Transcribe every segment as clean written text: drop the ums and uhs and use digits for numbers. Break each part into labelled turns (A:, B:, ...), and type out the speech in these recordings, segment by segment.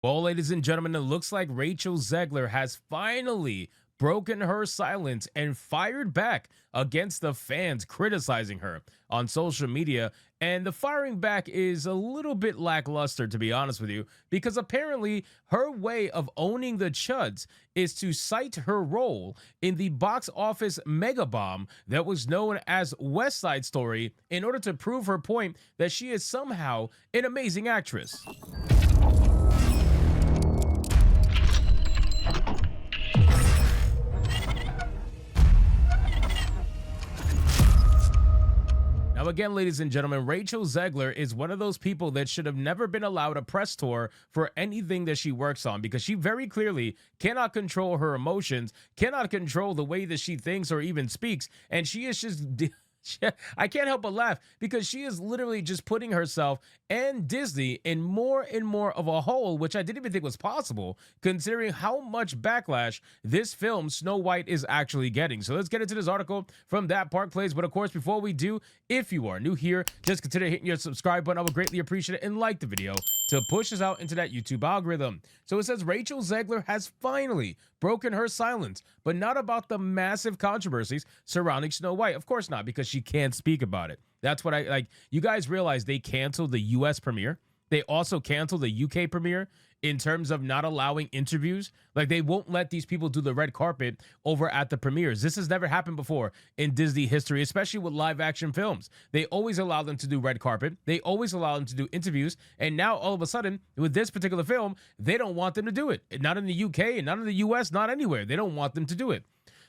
A: Well, ladies and gentlemen, it looks like Rachel Zegler has finally broken her silence and fired back against the fans criticizing her on social media. And the firing back is a little bit lackluster, to be honest with you, because apparently her way of owning the chuds is to cite her role in the box office mega bomb that was known as West Side Story in order to prove her point that she is somehow an amazing actress. Now, again, ladies and gentlemen, Rachel Zegler is one of those people that should have never been allowed a press tour for anything that she works on because she very clearly cannot control her emotions, cannot control the way that she thinks or even speaks, and she is just. I can't help but laugh because she is literally just putting herself and Disney in more and more of a hole, which I didn't even think was possible, considering how much backlash this film, Snow White, is actually getting. So let's get into this article from That Park Plays. But of course, before we do, if you are new here, just consider hitting your subscribe button. I would greatly appreciate it, and like the video to push us out into that YouTube algorithm. So it says Rachel Zegler has finally broken her silence, but not about the massive controversies surrounding Snow White. Of course not, because she can't speak about it. That's what I like. You guys realize they canceled the US premiere. They also canceled the UK premiere in terms of not allowing interviews. Like, they won't let these people do the red carpet over at the premieres. This has never happened before in Disney history, especially with live action films. They always allow them to do red carpet. They always allow them to do interviews. And now all of a sudden, with this particular film, they don't want them to do it. Not in the UK and not in the US, not anywhere. They don't want them to do it.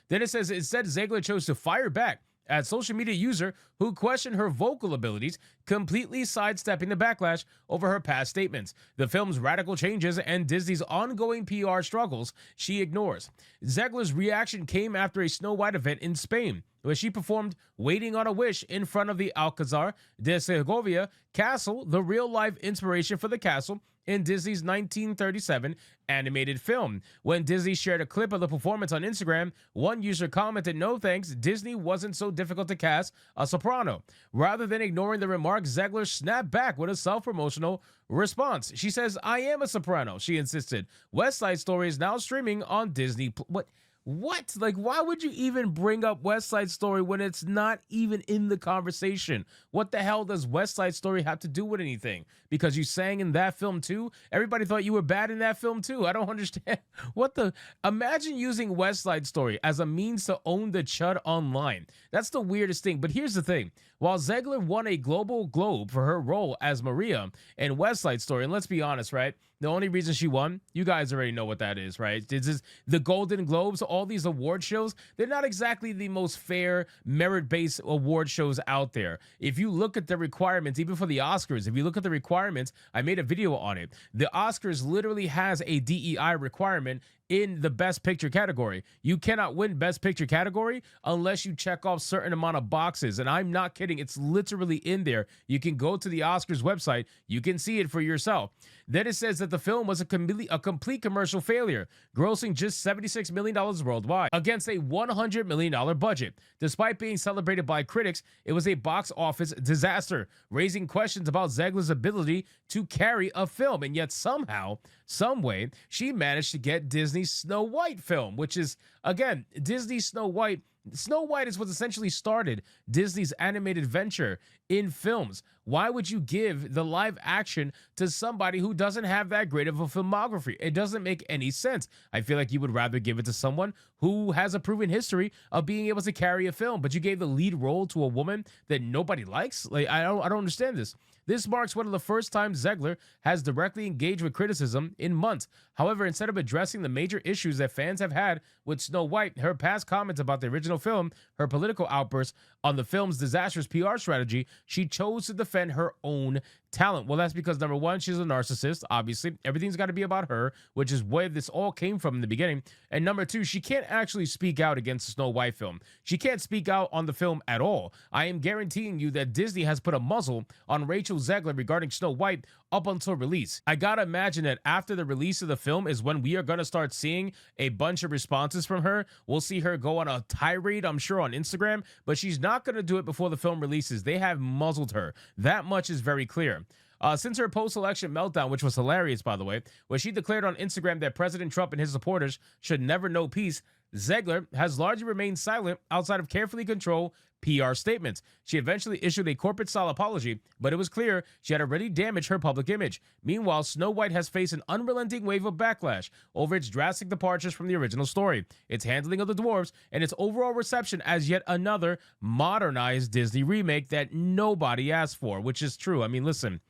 A: Then it says, instead, Zegler chose to fire back at social media user who questioned her vocal abilities, completely sidestepping the backlash over her past statements. The film's radical changes and Disney's ongoing PR struggles she ignores. Zegler's reaction came after a Snow White event in Spain, where she performed Waiting on a Wish in front of the Alcázar de Segovia castle, the real-life inspiration for the castle in Disney's 1937 animated film. When Disney shared a clip of the performance on Instagram, one user commented, "No thanks, Disney wasn't so difficult to cast a soprano." Rather than ignoring the remark, Zegler snapped back with a self-promotional response. She says, "I am a soprano," she insisted. West Side Story is now streaming on Disney. What? What? Like, why would you even bring up West Side Story when it's not even in the conversation? What the hell does West Side Story have to do with anything? Because you sang in that film too? Everybody thought you were bad in that film too. I don't understand. What the? Imagine using West Side Story as a means to own the chud online. That's the weirdest thing. But here's the thing. While Zegler won a Global Globe for her role as Maria in West Side Story, and let's be honest, right? The only reason she won, you guys already know what that is, right? This is the Golden Globes, all these award shows. They're not exactly the most fair, merit-based award shows out there. If you look at the requirements, even for the Oscars, if you look at the requirements, I made a video on it. The Oscars literally has a DEI requirement in the Best Picture category. You cannot win Best Picture category unless you check off certain amount of boxes. And I'm not kidding. It's literally in there. You can go to the Oscars website. You can see it for yourself. Then it says that the film was a complete commercial failure, grossing just $76 million worldwide against a $100 million budget. Despite being celebrated by critics, it was a box office disaster, raising questions about Zegler's ability to carry a film. And yet somehow, some way, she managed to get Disney's Snow White film, which is, again, Disney's Snow White. Snow White is what essentially started Disney's animated venture in films. Why would you give the live action to somebody who doesn't have that great of a filmography? It doesn't make any sense. I feel like you would rather give it to someone who has a proven history of being able to carry a film, but you gave the lead role to a woman that nobody likes? Like, I don't understand this. This marks one of the first times Zegler has directly engaged with criticism in months. However, instead of addressing the major issues that fans have had with Snow White, her past comments about the original film, her political outbursts on the film's disastrous PR strategy, she chose to defend her own talent. Well, that's because, number one, she's a narcissist. Obviously, everything's got to be about her, which is where this all came from in the beginning. And number two, she can't actually speak out against the Snow White film. She can't speak out on the film at all. I am guaranteeing you that Disney has put a muzzle on Rachel Zegler regarding Snow White up until release. I gotta imagine that after the release of the film is when we are gonna start seeing a bunch of responses from her. We'll see her go on a tirade, I'm sure, on Instagram, but she's not gonna do it before the film releases. They have muzzled her. That much is very clear. Since her post-election meltdown, which was hilarious, by the way, where she declared on Instagram that President Trump and his supporters should never know peace, Zegler has largely remained silent outside of carefully controlled PR statements. She eventually issued a corporate-style apology, but it was clear she had already damaged her public image. Meanwhile, Snow White has faced an unrelenting wave of backlash over its drastic departures from the original story, its handling of the dwarves, and its overall reception as yet another modernized Disney remake that nobody asked for, which is true. I mean, listen.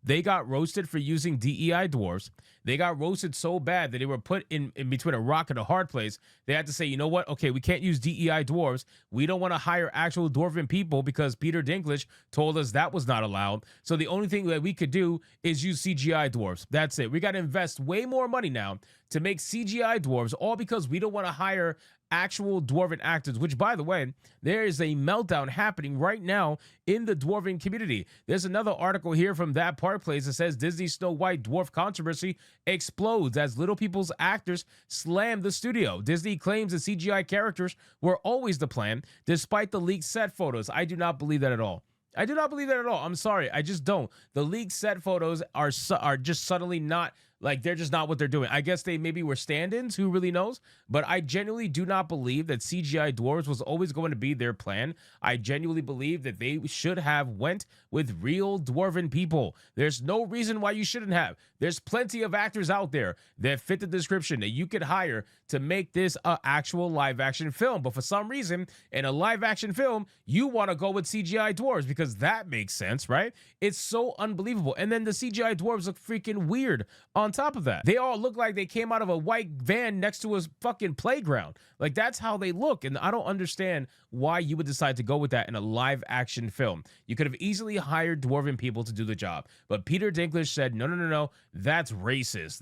A: They got roasted for using DEI dwarves. They got roasted so bad that they were put in between a rock and a hard place. They had to say, you know what? Okay, we can't use DEI dwarves. We don't want to hire actual dwarven people because Peter Dinklage told us that was not allowed. So the only thing that we could do is use CGI dwarves. That's it. We got to invest way more money now to make CGI dwarves, all because we don't want to hire actual dwarven actors, which, by the way, there is a meltdown happening right now in the dwarven community. There's another article here from That Part Place that says Disney Snow White dwarf controversy explodes as Little People's actors slam the studio. Disney claims the CGI characters were always the plan, despite the leaked set photos. I do not believe that at all. I do not believe that at all. I'm sorry. I just don't. The leaked set photos are just suddenly not, like, they're just not what they're doing. I guess they maybe were stand-ins, who really knows? But I genuinely do not believe that CGI dwarves was always going to be their plan. I genuinely believe that they should have went with real dwarven people. There's no reason why you shouldn't have. There's plenty of actors out there that fit the description that you could hire to make this an actual live-action film. But for some reason, in a live-action film, you want to go with CGI dwarves because that makes sense, right? It's so unbelievable. And then the CGI dwarves look freaking weird on top of that. They all look like they came out of a white van next to a fucking playground. Like, that's how they look. And I don't understand why you would decide to go with that in a live-action film. You could have easily hired dwarven people to do the job. But Peter Dinklage said, no, that's racist.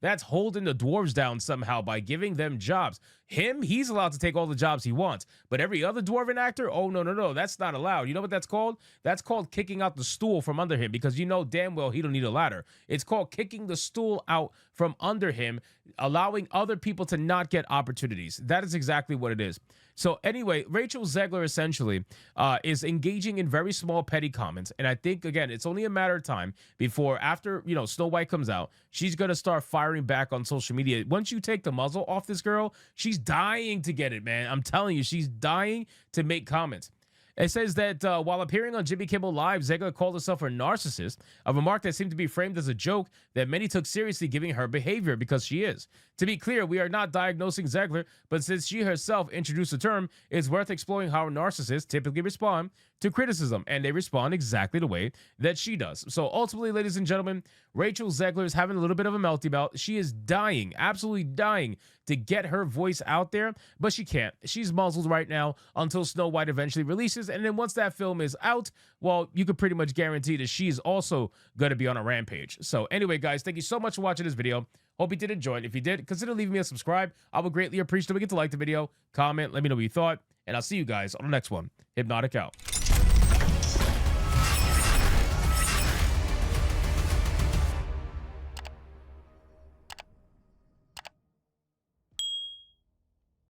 A: That's holding the dwarves down somehow by giving them jobs. He's allowed to take all the jobs he wants. But every other dwarven actor, oh, no, that's not allowed. You know what that's called? That's called kicking out the stool from under him, because you know damn well he don't need a ladder. It's called kicking the stool out from under him, allowing other people to not get opportunities. That is exactly what it is. So anyway, Rachel Zegler essentially is engaging in very small petty comments. And I think, again, it's only a matter of time before, after, Snow White comes out, she's going to start firing back on social media. Once you take the muzzle off this girl, she's dying to get it, man. I'm telling you, she's dying to make comments. It says that while appearing on Jimmy Kimmel Live, Zegler called herself a narcissist, a remark that seemed to be framed as a joke that many took seriously, giving her behavior, because she is. To be clear, we are not diagnosing Zegler, but since she herself introduced the term, it's worth exploring how narcissists typically respond to criticism, and they respond exactly the way that she does. So ultimately, ladies and gentlemen, Rachel Zegler is having a little bit of a melty bout. She is dying, absolutely dying, to get her voice out there, but she can't. She's muzzled right now until Snow White eventually releases, and then once that film is out, well, you could pretty much guarantee that she's also going to be on a rampage. So anyway, guys, thank you so much for watching this video. Hope you did enjoy it. If you did, consider leaving me a subscribe. I would greatly appreciate it. We get to like the video, comment, let me know what you thought, and I'll see you guys on the next one. Hypnotic out.